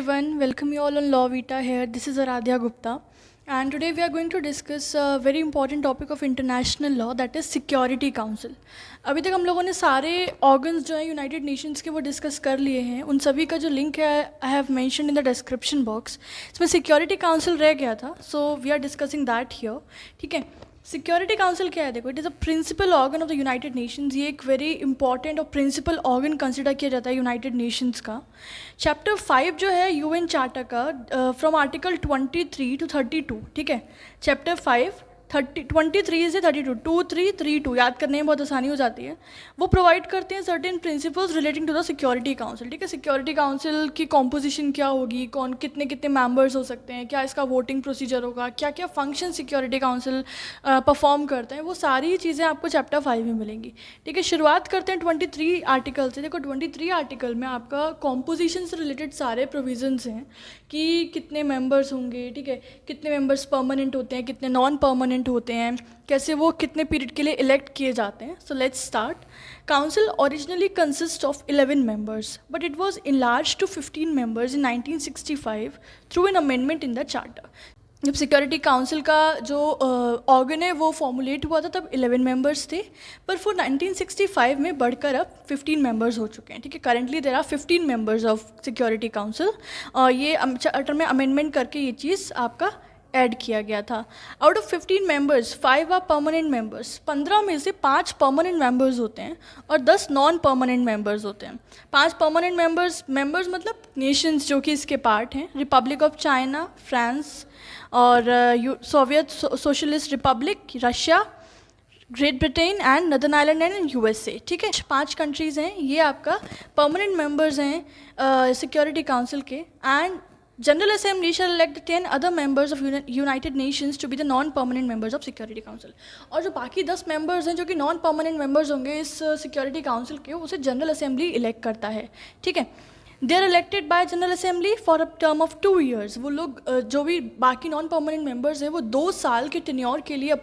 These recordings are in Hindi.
everyone, welcome you all on Lawvita here. This is Aradhya Gupta, and today we are going to discuss a very important topic of international law, that is Security Council. अभी तक हम लोगों ने सारे ऑर्गन्स जो हैं यूनाइटेड नेशंस के वो डिस्कस कर लिए हैं. उन सभी का जो लिंक है I have mentioned in the description box. इसमें सिक्योरिटी काउंसिल रह गया था, so we are discussing that here. ठीक है, सिक्योरिटी काउंसिल क्या है? देखो, it is a principal organ of the United Nations. ये एक वेरी इंपॉर्टेंट और प्रिंसिपल ऑर्गन कंसिडर किया जाता है यूनाइटेड नेशंस का. चैप्टर 5 जो है यूएन चार्टर का, फ्रॉम आर्टिकल 23 to 32. ठीक है, चैप्टर 5 23 से 32, 2332 याद करने में बहुत आसानी हो जाती है. वो प्रोवाइड करते हैं certain principles relating to the security council. ठीक है, सिक्योरिटी काउंसिल की कॉम्पोजिशन क्या होगी, कौन कितने कितने मेंबर्स हो सकते हैं, क्या इसका वोटिंग प्रोसीजर होगा, क्या क्या फंक्शन सिक्योरिटी काउंसिल परफॉर्म करते हैं, वो सारी चीज़ें आपको चैप्टर 5 में मिलेंगी. ठीक है, शुरुआत करते हैं 23 आर्टिकल से. देखो, 23 आर्टिकल में आपका कॉम्पोजिशन से रिलेटेड सारे प्रोविजंस हैं कि कितने मेंबर्स होंगे. ठीक है, कितने मेंबर्स परमानेंट होते हैं, कितने नॉन परमानेंट होते हैं, कैसे वो कितने पीरियड के लिए इलेक्ट किए जाते हैं. So let's start. Council originally consist of 11 members, but it was enlarged to 15 members in 1965 through an amendment in the charter. जब सिक्योरिटी काउंसिल का जो ऑर्गन है वो फॉर्मुलेट हुआ था तब 11 मेंबर्स थे, पर फॉर 1965 में बढ़कर अब 15 मेंबर्स हो चुके हैं. ठीक है, currently there are 15 members of security council. और ये चार्टर में अमेंडमेंट करके ये चीज़ आपका ऐड किया गया था. Out of 15 members 5 are permanent members. 15 में से 5 परमानेंट मेंबर्स होते हैं और 10 नॉन परमानेंट मेंबर्स होते हैं. 5 परमानेंट मेंबर्स मतलब नेशंस जो कि इसके पार्ट हैं: रिपब्लिक ऑफ चाइना, फ्रांस और Soviet socialist Republic, Russia, great Britain and northern Ireland and USA. ठीक है, 5 कंट्रीज़ हैं, ये आपका परमानेंट मेंबर्स हैं सिक्योरिटी काउंसिल के. And General Assembly shall elect the 10 other members of United Nations to be the non-permanent members of Security Council. और जो बाकी 10 members हैं जो कि non-permanent members होंगे इस Security Council के, उसे General Assembly elect करता है. ठीक है, they are elected by general assembly for a term of 2 years. वो लोग जो भी बाकी नॉन परमानेंट मेंबर्स हैं वो 2 साल के टेन्योर के लिए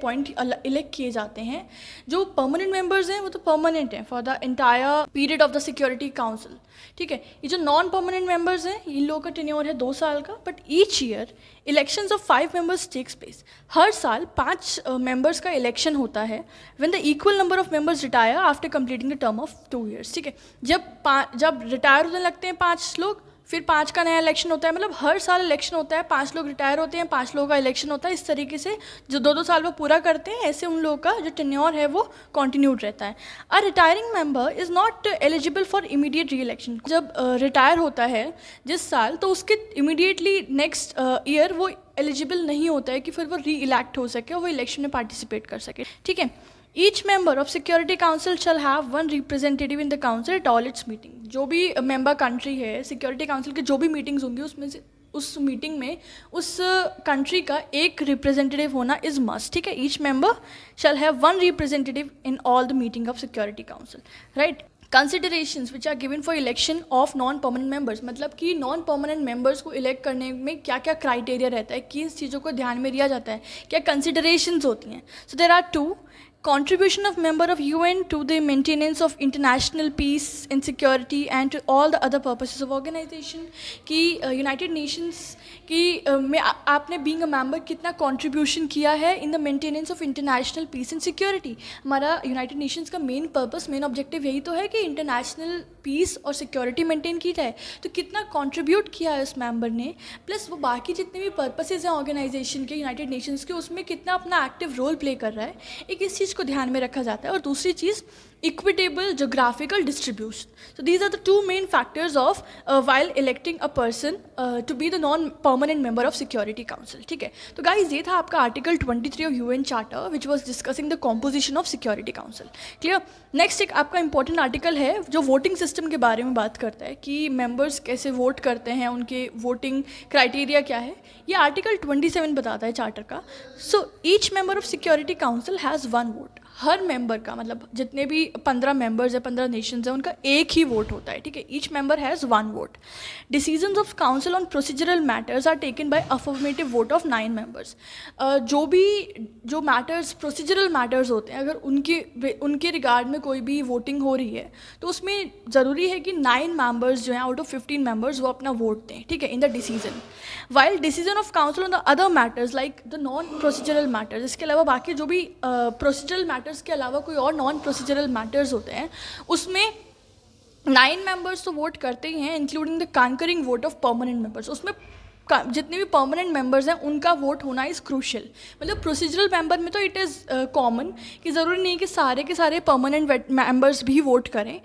इलेक्ट किए जाते हैं. जो परमानेंट मेंबर्स हैं वो तो परमानेंट हैं for the entire period of the security council. ठीक है, ये जो नॉन परमानेंट मेंबर्स हैं इन लोगों का टेन्योर है 2 साल का. But each year elections of 5 members takes place. हर साल 5 मेंबर्स का इलेक्शन होता है when the equal number of members retire after completing the term of 2 years. ठीक है, जब रिटायर होने लगते हैं 5 लोग, फिर 5 का नया इलेक्शन होता है. मतलब हर साल इलेक्शन होता है, 5 लोग रिटायर होते हैं, 5 लोगों का इलेक्शन होता है. इस तरीके से जो 2-2 साल वो पूरा करते हैं, ऐसे उन लोगों का जो टेन्योर है वो कंटिन्यूड रहता है. A retiring member is not eligible for immediate re election. जब रिटायर होता है जिस साल, तो उसके इमीडिएटली नेक्स्ट ईयर वो एलिजिबल नहीं होता है कि फिर वो री इलेक्ट हो सके और वो इलेक्शन में पार्टिसिपेट कर सके. ठीक है, each member of security council shell have 1 representative in the council at all it's meeting. जो भी मेंबर कंट्री है सिक्योरिटी काउंसिल के, जो भी मीटिंग्स होंगी उसमें से उस मीटिंग में उस कंट्री का एक रिप्रेजेंटेटिव होना इज़ मस्ट. ठीक है, each member shall have 1 representative in all the meeting of security council. Right. Considerations which are given for election of non permanent members, मतलब कि नॉन परमानेंट मेंबर्स को इलेक्ट करने में क्या क्या क्राइटेरिया रहता है, किन चीज़ों को ध्यान में लिया जाता है, क्या कंसिडरेशंस होती हैं. So there are 2. Contribution of member of UN to the maintenance of international peace and security and to all the other purposes of organization. कि यूनाइटेड नेशंस की में आपने बीइंग अ मेंबर कितना कंट्रीब्यूशन किया है in the maintenance of international peace and security. हमारा यूनाइटेड नेशंस का मेन पर्पस, मेन ऑब्जेक्टिव यही तो है कि इंटरनेशनल पीस और सिक्योरिटी मेंटेन की जाए. तो कितना कंट्रीब्यूट किया है उस मेंबर ने, प्लस वो बाकी जितने भी पर्पसेस हैं ऑर्गेनाइजेशन के, यूनाइटेड नेशंस के, उसमें कितना अपना एक्टिव रोल प्ले कर रहा है. एक इस चीज़ को ध्यान में रखा जाता है. और दूसरी चीज़ equitable geographical distribution. So these are the 2 main factors of while electing a person to be the non permanent member of security council. ठीक है, तो गाइज ये था आपका article 23 of UN charter which was discussing the composition of security council. Clear. Next एक आपका इंपॉर्टेंट आर्टिकल है जो वोटिंग सिस्टम के बारे में बात करता है कि मेंबर्स कैसे वोट करते हैं, उनके वोटिंग क्राइटेरिया क्या है. ये आर्टिकल 27 बताता है चार्टर का. So each member of security council has 1 vote. Her member का, मतलब जितने भी 15 मेंबर्स है, 15 नेशंस हैं, उनका एक ही वोट होता है, ठीक है. Each member has 1 vote. Decisions of council on procedural matters are taken by affirmative vote of 9 members. जो मैटर्स प्रोसीजरल मैटर्स होते हैं, अगर उनके रिगार्ड में कोई भी वोटिंग हो रही है, तो उसमें ज़रूरी है कि 9 मेंबर्स जो हैं आउट ऑफ 15 मेंबर्स वो अपना वोट दें, ठीक है, in the decision. While decision of council on the other matters like the non procedural matters, इसके अलावा बाकी जो भी प्रोसीजरल मैटर्स के अलावा कोई और नॉन प्रोसीजरल मैटर्स होते हैं, उसमें 9 मेंबर्स तो वोट करते ही हैं, including the concurring vote of permanent members. उसमें जितने भी परमानेंट मेंबर्स हैं उनका वोट होना इज़ क्रूशल. मतलब प्रोसीजरल मेंबर में तो इट इज़ कॉमन कि ज़रूरी नहीं कि सारे के सारे परमानेंट मेंबर्स भी वोट करें.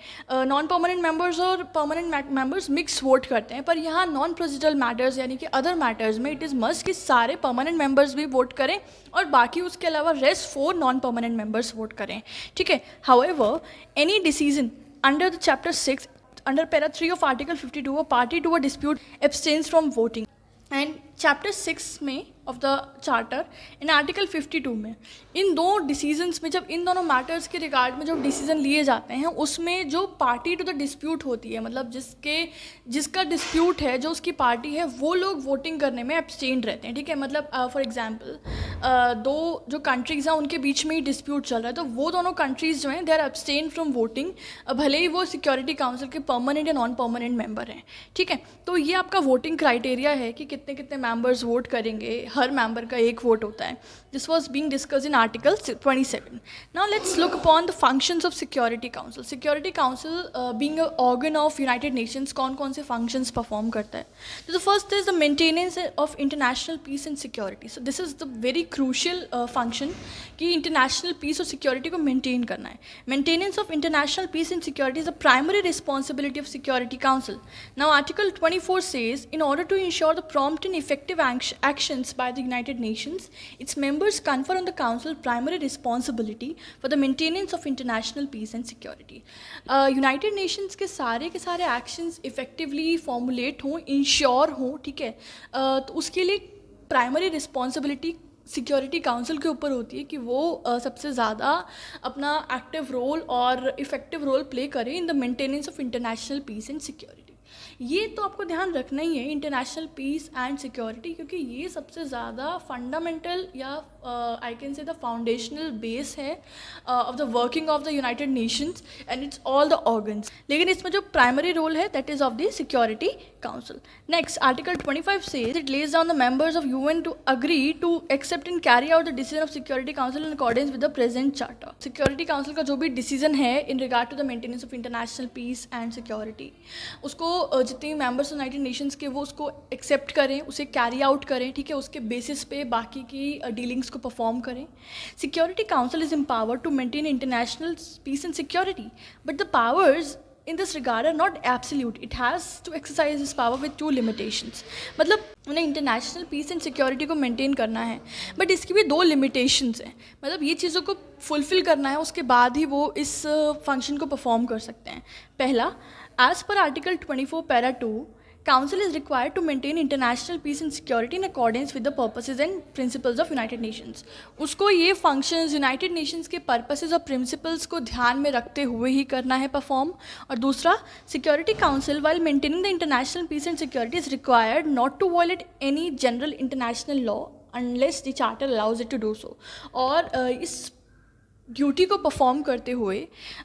नॉन परमानेंट मेंबर्स और परमानेंट मेंबर्स मिक्स वोट करते हैं, पर यहाँ नॉन प्रोसीजरल मैटर्स यानी कि अदर मैटर्स में इट इज़ मस्ट कि सारे परमानेंट मेंबर्स भी वोट करें और बाकी उसके अलावा rest 4 non permanent members vote करें, ठीक है. However any decision under the chapter 6 under para 3 of article 52, a party to a dispute abstains from voting. And chapter 6 में of the charter in article 52 में इन दो डिसीजंस में, जब इन दोनों मैटर्स के रिगार्ड में जो डिसीजन लिए जाते हैं, उसमें जो पार्टी टू द डिस्प्यूट होती है, मतलब जिसका डिस्प्यूट है, जो उसकी पार्टी है, वो लोग वोटिंग करने में एब्सटेन रहते हैं, ठीक है. मतलब फॉर एग्जांपल दो जो कंट्रीज़ हैं उनके बीच में ही डिस्प्यूट चल रहा है, तो वो दोनों कंट्रीज़ जो हैं they are abstain from voting, भले ही वो सिक्योरिटी काउंसिल के परमानेंट या नॉन परमानेंट मेंबर हैं, ठीक है. तो ये आपका वोटिंग क्राइटेरिया है कि कितने कितने मेंबर्स वोट करेंगे. हर मेंबर का एक वोट होता है. This was being discussed in article 27. Now let's look upon the functions of security Council. Security council being a organ of United Nations कौन कौन से फंक्शंस परफॉर्म करता है. तो the first is the maintenance of international peace and security. So this is the very crucial function कि इंटरनेशनल पीस और सिक्योरिटी को मेंटेन करना है. Maintenance of international peace and security is the primary responsibility of security council. Now article 24 says in order to ensure the prompt and effective actions by the United Nations, its members confer on the Council primary responsibility for the maintenance of international peace and security. United Nations के सारे actions effectively formulate हों, ensure हों, ठीक है, तो उसके लिए primary responsibility सिक्योरिटी काउंसिल के ऊपर होती है कि वो सबसे ज़्यादा अपना एक्टिव रोल और इफ़ेक्टिव रोल प्ले करें in the maintenance of international peace and security. ये तो आपको ध्यान रखना ही है, इंटरनेशनल पीस एंड सिक्योरिटी, क्योंकि ये सबसे ज़्यादा फंडामेंटल या I can say the foundational base है of the working of the United Nations and its all the organs. लेकिन इसमें जो प्राइमरी रोल है that is of the security council. Next article 25 says it lays down the members of UN to agree to accept and carry out the decision of Security Council in accordance with the present charter. Security Council का जो भी डिसीजन है in regard to the maintenance of international peace and security, उसको जितने मेंबर्स यूनाइटेड नेशंस के वो उसको एक्सेप्ट करें, उसे कैरी आउट करें, ठीक है, उसके बेसिस पे बाकी की डीलिंग्स को परफॉर्म करें. Security Council is empowered to maintain international peace and security, but the powers in this regard are not absolute. It has to exercise this power with 2 limitations. मतलब उन्हें इंटरनेशनल पीस एंड सिक्योरिटी को मेंटेन करना है, बट इसकी भी 2 लिमिटेशंस हैं. मतलब ये चीज़ों को फुलफ़िल करना है, उसके बाद ही वो इस फंक्शन को परफॉर्म कर सकते हैं. पहला, as per article 24 para 2, Council is required to maintain international peace and security in accordance with the purposes and principles of United Nations. उसको ये functions United Nations के purposes और principles को ध्यान में रखते हुए ही करना है perform. और दूसरा, Security Council while maintaining the international peace and security is required not to violate any general international law unless the charter allows it to do so. और इस ड्यूटी को परफॉर्म करते हुए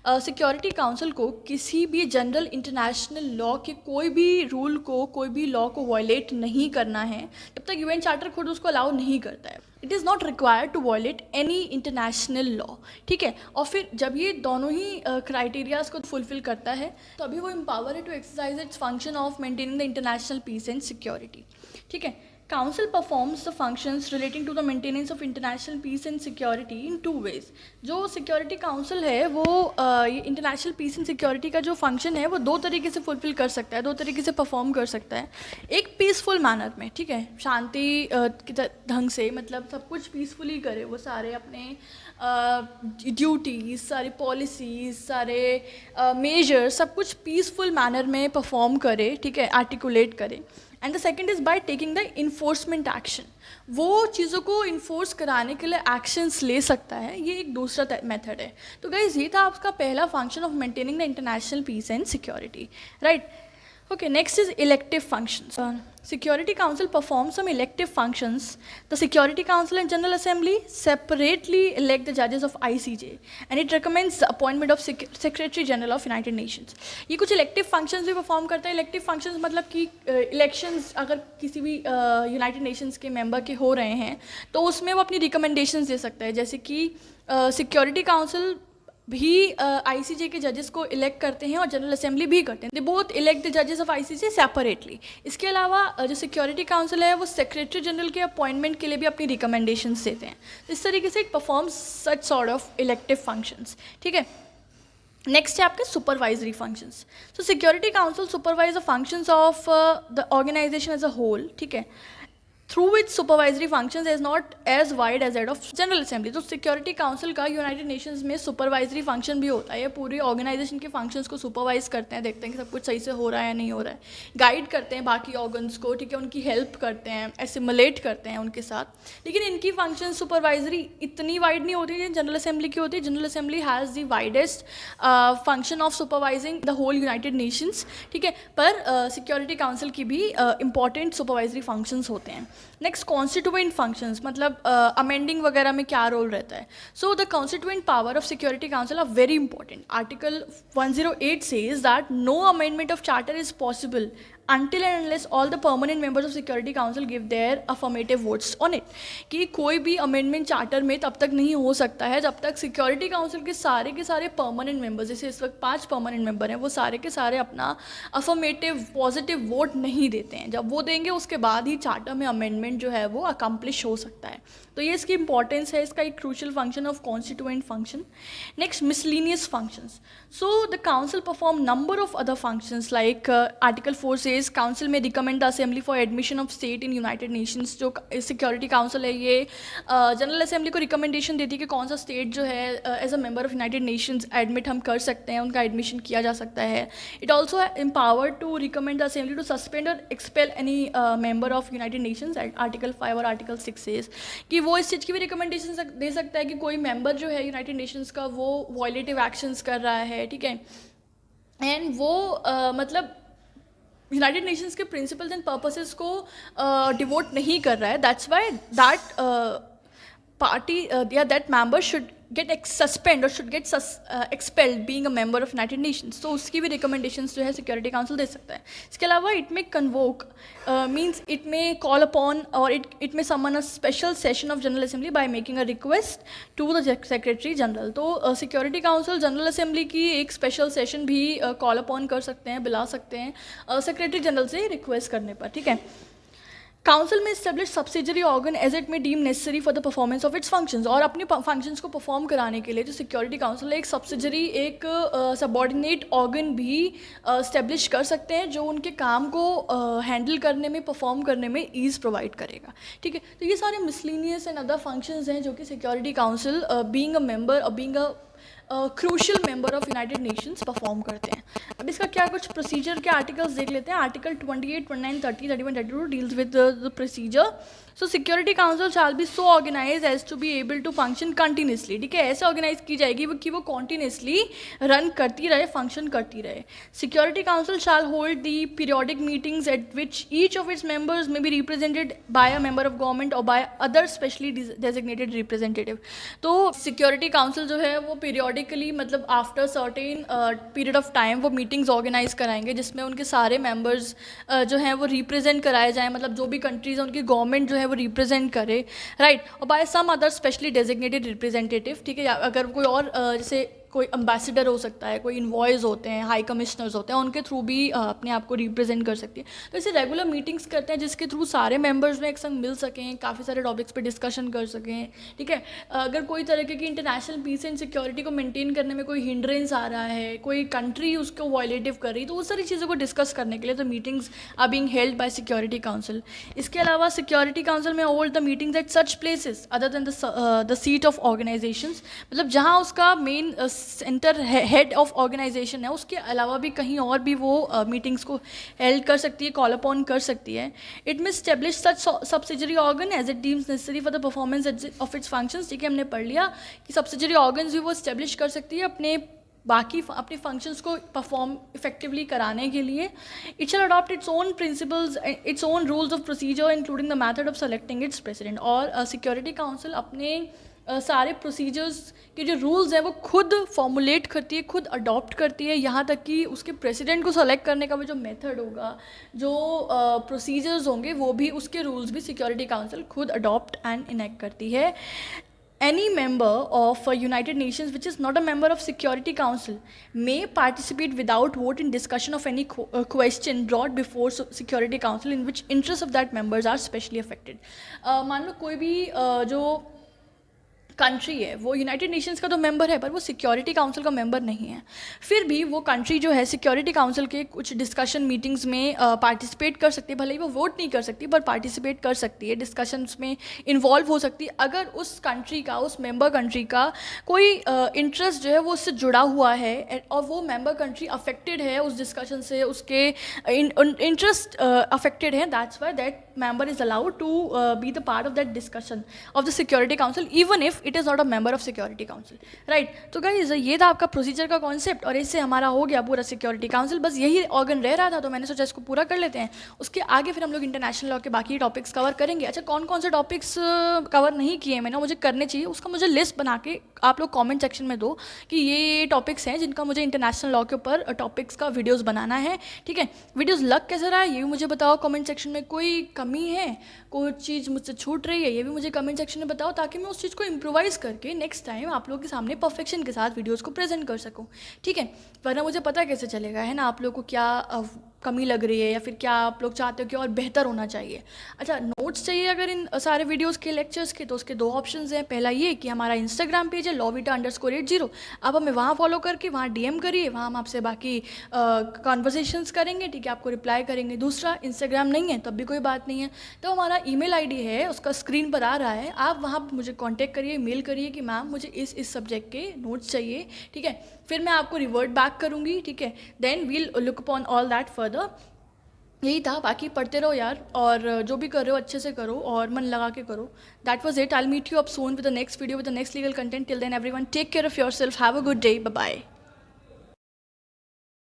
सिक्योरिटी काउंसिल को किसी भी जनरल इंटरनेशनल लॉ के कोई भी रूल को, कोई भी लॉ को वायलेट नहीं करना है जब तक यूएन चार्टर खुद उसको अलाउ नहीं करता है. It is not required to violate any international law, ठीक है. और फिर जब ये दोनों ही क्राइटेरियाज को फुलफिल करता है तो अभी वो एम्पावर है to exercise its function of maintaining the international peace and security, ठीक है. Council performs the functions relating to the maintenance of international peace and security in 2 ways. जो सिक्योरिटी काउंसिल है वो ये इंटरनेशनल पीस एंड सिक्योरिटी का जो फंक्शन है वो 2 तरीके से फुलफिल कर सकता है, 2 तरीके से परफॉर्म कर सकता है. एक पीसफुल मैनर में, ठीक है, शांति के ढंग से, मतलब सब कुछ पीसफुली करे, वो सारे अपने ड्यूटीज़, सारी पॉलिसीज़, सारे मेजर सब कुछ पीसफुल मैनर में परफॉर्म करे, ठीक है, आर्टिकुलेट करे. And the second is by taking the enforcement action, वो चीज़ों को इन्फोर्स कराने के लिए एक्शंस ले सकता है, ये एक दूसरा मेथड है. तो गाइज ये था आपका पहला function of maintaining the international peace and security, right. Okay, next is elective functions. Security Council performs some elective functions. The Security Council and General Assembly separately elect the judges of ICJ, and it recommends the appointment of Secretary General of United Nations. ये कुछ elective functions भी perform करता है. Elective functions मतलब कि elections अगर किसी भी United Nations के member के हो रहे हैं तो उसमें वो अपनी recommendations दे सकता है, जैसे कि Security Council भी ICJ के जजेस को इलेक्ट करते हैं और जनरल असेंबली भी करते हैं. दे बोथ इलेक्ट द जजेस ऑफ ICJ सेपरेटली. इसके अलावा जो सिक्योरिटी काउंसिल है वो सेक्रेटरी जनरल के अपॉइंटमेंट के लिए भी अपनी रिकमेंडेशंस देते हैं. इस तरीके से it performs such sort of elective functions. ठीक है, नेक्स्ट है आपके supervisory functions. So Security Council supervise the functions of the organisation as a whole. ठीक है, through which supervisory functions is not as wide as that of General Assembly. तो सिक्योरिटी काउंसिल का यूनाइटेड नेशंस में सुपरवाइजरी फंक्शन भी होता है. ये पूरी ऑर्गेनाइजेशन के फंक्शंस को सुपरवाइज करते हैं, देखते हैं कि सब कुछ सही से हो रहा है या नहीं हो रहा है, गाइड करते हैं बाकी ऑर्गन्स को. ठीक है, उनकी हेल्प करते हैं, एसिमुलेट करते हैं उनके साथ. लेकिन इनकी फंक्शन सुपरवाइजरी इतनी वाइड नहीं होती जितनी जनरल असेंबली की होती है. General Assembly has the widest function of supervising the whole United Nations. ठीक है, पर सिक्योरिटी काउंसिल की भी इंपॉर्टेंट सुपरवाइजरी फंक्शंस होते हैं. नेक्स्ट कॉन्स्टिट्यूएंट फंक्शंस, मतलब अमेंडिंग वगैरह में क्या रोल रहता है. So the constituent power of security Council are very important. Article 108 says that no amendment of charter is possible until and unless all the permanent members of Security Council give their affirmative votes on it. कि कोई भी अमेंडमेंट चार्टर में तब तक नहीं हो सकता है जब तक सिक्योरिटी काउंसिल के सारे परमानेंट मेंबर्स, जैसे इस वक्त 5 परमानेंट मेंबर हैं, वो सारे के सारे अपना अफर्मेटिव पॉजिटिव वोट नहीं देते हैं. जब वो देंगे उसके बाद ही चार्टर में अमेंडमेंट जो है वो अकम्प्लिश हो सकता है. तो ये इसकी इंपॉर्टेंस है, इसका एक crucial function of constituent function. Next miscellaneous functions. So the council perform number of other functions like article 4 says council may recommend the assembly for admission of state in United Nations. जो सिक्योरिटी काउंसिल है ये जनरल असेंबली को रिकमेंडेशन देती है कि कौन सा स्टेट जो है as a member of United Nations admit हम कर सकते हैं, उनका एडमिशन किया जा सकता है. It also empower to recommend the assembly to suspend और expel any member of United Nations. Article 5 और आर्टिकल 6 सेज कि वो इस चीज़ की भी रिकमेंडेशन दे सकता है कि कोई मेंबर जो है यूनाइटेड नेशंस का वो वॉयलेटिव एक्शंस कर रहा है. ठीक है, एंड वो मतलब यूनाइटेड नेशंस के प्रिंसिपल्स एंड पर्पसेस को डिवोट नहीं कर रहा है. दैट्स वाई दैट पार्टी या that member should get suspend or should get expelled being a member of United Nations. तो उसकी भी recommendations जो है Security Council दे सकता है. इसके अलावा it may convoke means it may call upon or it may summon a special session of General Assembly by making a request to the Secretary General. तो Security Council General Assembly की एक special session भी call upon कर सकते हैं, बुला सकते हैं Secretary General से request करने पर. ठीक है, council may establish subsidiary organ as it may deem necessary for the performance of its functions. और अपने फंक्शंस को परफॉर्म कराने के लिए जो सिक्योरिटी काउंसिल है एक सब्सिडरी, एक सबॉर्डिनेट ऑर्गन भी इस्टेब्लिश कर सकते हैं जो उनके काम को हैंडल करने में, परफॉर्म करने में ईज़ प्रोवाइड करेगा. ठीक है, तो ये सारे मिसलेनियस एंड अदर फंक्शंस हैं जो कि security council being a member और being a crucial member of United Nations perform करते हैं. अब इसका क्या कुछ प्रोसीजर के आर्टिकल्स देख लेते हैं. Article 28, 29, 30, 31, 32 deals with the procedure. So Security council shall be so organise as to be able to function continuously. ठीक है, ऐसे ऑर्गेनाइज की जाएगी कि वो कॉन्टीन्यूसली रन करती रहे, फंक्शन करती रहे. Security council shall hold the periodic meetings at which each of its members may be represented by a member of government और by other specially designated representative. तो सिक्योरिटी काउंसिल जो है वो पीरियोडिकली मतलब after certain period of time वो मीटिंग्स ऑर्गेनाइज कराएंगे जिसमें उनके सारे मेंबर्स जो हैं वो रिप्रेजेंट कराए जाएँ. मतलब जो भी कंट्रीज़ हैं उनकी गवर्नमेंट जो है वो रिप्रेजेंट करे, राइट, और by some other specially designated representative. ठीक है, अगर कोई और जैसे कोई एम्बेसडर हो सकता है, कोई इन्वॉइस होते हैं, हाई कमिश्नर्स होते हैं, उनके थ्रू भी अपने आप को रिप्रेजेंट कर सकती है. तो ऐसे रेगुलर मीटिंग्स करते हैं जिसके थ्रू सारे मेंबर्स में एक संग मिल सकें, काफ़ी सारे टॉपिक्स पे डिस्कशन कर सकें. ठीक है, अगर कोई तरीके की इंटरनेशनल पीस एंड सिक्योरिटी को मेंटेन करने में कोई हिंड्रेंस आ रहा है, कोई कंट्री उसको वायलेटिव कर रही, तो उस सारी चीज़ों को डिस्कस करने के लिए तो meetings are being held by Security Council. इसके अलावा Security Council may hold the meetings at such places other than the seat of organisations. मतलब जहाँ उसका main centre head of organisation है, उसके अलावा भी कहीं और भी वो मीटिंग्स को हेल्ड कर सकती है, कॉल अपॉन कर सकती है. It may establish such subsidiary organ as it deems necessary for the performance of its functions. ठीक है, हमने पढ़ लिया कि सब्सिडरी ऑर्गन्स भी वो स्टेब्लिश कर सकती है अपने फंक्शंस को परफॉर्म इफेक्टिवली कराने के लिए. It shall adopt its own principles, its own rules of procedure including the method of selecting it's president. और सिक्योरिटी काउंसिल अपने सारे प्रोसीजर्स के जो रूल्स हैं वो खुद फॉर्मुलेट करती है, खुद अडॉप्ट करती है, यहाँ तक कि उसके प्रेसिडेंट को सेलेक्ट करने का भी जो मेथड होगा, जो प्रोसीजर्स होंगे, वो भी उसके रूल्स भी सिक्योरिटी काउंसिल खुद अडॉप्ट एंड इनेक्ट करती है. Any member of United Nations which is not a member of Security Council may participate without vote in discussion of any question brought before Security Council in which interests of that members are specially affected. मान लो कोई भी जो कंट्री है वो यूनाइटेड नेशंस का तो मेंबर है पर वो सिक्योरिटी काउंसिल का मेंबर नहीं है, फिर भी वो कंट्री जो है सिक्योरिटी काउंसिल के कुछ डिस्कशन मीटिंग्स में पार्टिसिपेट कर सकती है. भले ही वो वोट नहीं कर सकती पर पार्टिसिपेट कर सकती है, डिस्कशंस में इन्वॉल्व हो सकती है अगर उस कंट्री का, उस मेंबर कंट्री का कोई इंटरेस्ट जो है वो उससे जुड़ा हुआ है और वो मेंबर कंट्री अफेक्टेड है उस डिस्कशन से, उसके इंटरेस्ट अफेक्टेड है. That's why that member is allowed to be the part of that discussion of the Security Council even if it is not a member of Security Council. Right? तो guys ये था आपका प्रोसीजर का कॉन्सेप्ट और इससे हमारा हो गया पूरा सिक्योरिटी काउंसिल. बस यही ऑर्गन रह रहा था तो मैंने सोचा इसको पूरा कर लेते हैं, उसके आगे फिर हम लोग इंटरनेशनल लॉ के बाकी टॉपिक्स कवर करेंगे. अच्छा, कौन कौन से टॉपिक्स कवर नहीं किए मैंने, मुझे करने चाहिए, उसका मुझे लिस्ट बना के आप लोग कॉमेंट सेक्शन में दो कि ये टॉपिक्स हैं जिनका मुझे इंटरनेशनल लॉ के ऊपर टॉपिक्स का वीडियोज़ बनाना है. ठीक है, वीडियोज़ लग कैसे रहा है ये भी मुझे बताओ कमेंट सेक्शन में. कोई कमी है, कोई चीज़ मुझसे छूट रही है, ये भी मुझे कमेंट सेक्शन में बताओ ताकि मैं उस चीज़ को इम्प्रोवाइज़ करके नेक्स्ट टाइम आप लोगों के सामने परफेक्शन के साथ वीडियोज़ को प्रेजेंट कर सकूँ. ठीक है, वरना मुझे पता कैसे चलेगा, है ना, आप लोगों को क्या कमी लग रही है या फिर क्या आप लोग चाहते हो कि और बेहतर होना चाहिए. अच्छा, नोट्स चाहिए अगर इन सारे वीडियोस के, लेक्चर्स के, तो उसके दो ऑप्शंस हैं. पहला ये कि हमारा इंस्टाग्राम पेज है Lawvita_80, आप हमें वहाँ फॉलो करके वहाँ DM करिए, वहाँ हम आपसे बाकी कॉन्वर्सेशंस करेंगे. ठीक है, आपको रिप्लाई करेंगे. दूसरा, इंस्टाग्राम नहीं है तब भी कोई बात नहीं है, तो हमारा ईमेल आईडी है, उसका स्क्रीन पर आ रहा है, आप वहाँ पर मुझे कॉन्टैक्ट करिए, मेल करिए कि मैम मुझे इस सब्जेक्ट के नोट्स चाहिए. ठीक है, फिर मैं आपको रिवर्ट बैक करूँगी. ठीक है, then we'll look upon all that further. यही था, बाकी पढ़ते रहो यार, और जो भी कर रहे हो अच्छे से करो और मन लगा के करो. That was it. I will meet you up soon with the next video with the next legal content. Till then everyone take care of yourself, have a good day, bye bye.